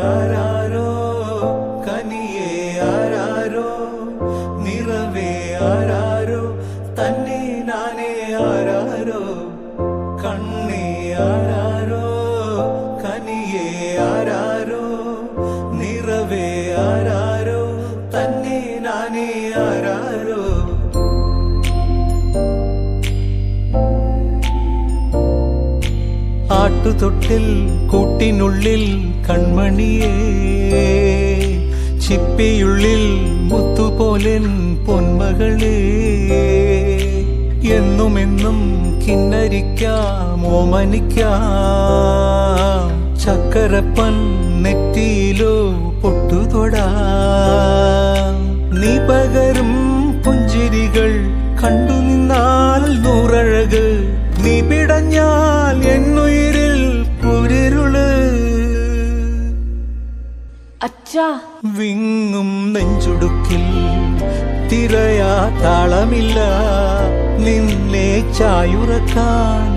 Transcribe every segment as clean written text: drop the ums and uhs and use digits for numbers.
ആരാരോ കനിയേ ആരാരോ നിറവേ ആരാരോ തന്നെ നാനേ ആരാരോ കണ്ണേ ആരാരോ കനിയേ ആരാരോ നിറവേ ആരാരോ തന്നെ നാനേ ആരാരോ. ആട്ടുതൊട്ടിൽ കൂട്ടിനുള്ളിൽ കൺമണിയേ ചിപ്പിയുള്ളിൽ മുത്തുപോലെൻ പൊന്മകളേ എന്നുമെന്നും കിന്നരിക്കാം ഓമനിക്കാം ചക്കരപ്പൻ നെറ്റിയിലോ പൊട്ടുതൊടാം നീ പകരും പുഞ്ചിരികൾ കണ്ടു നിന്നാൽ നൂറഴക് നീ പിടഞ്ഞാൽ എന്നുയിരിൽ കുരിരുള് അച്ഛാ വിങ്ങും നെഞ്ചുടുക്കിൽ തിരയാ താളമില്ല നിന്നെ ചായുറക്കാൻ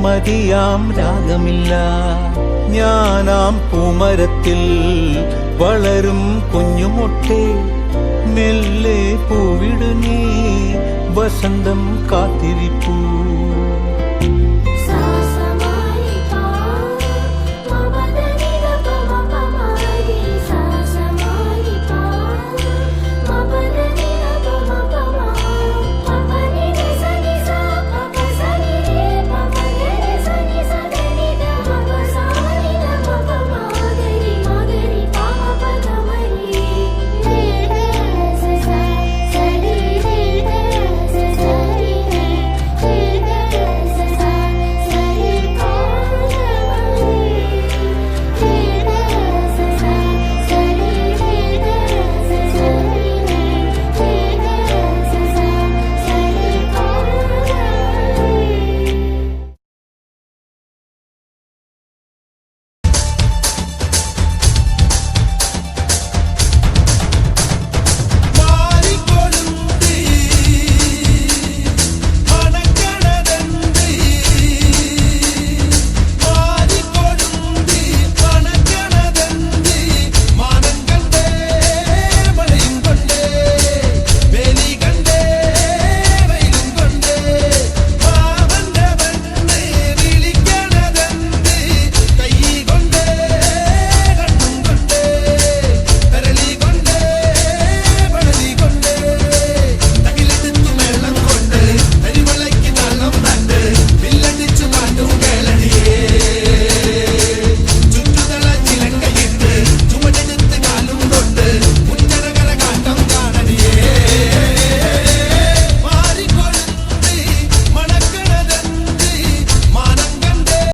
മതിയാം രാഗമില്ല ഞാനാം പൂമരത്തിൽ വളരും കുഞ്ഞുമൊട്ടെ മെല്ലെ പൂവിടു നീ വസന്തം കാത്തിരിപ്പൂ.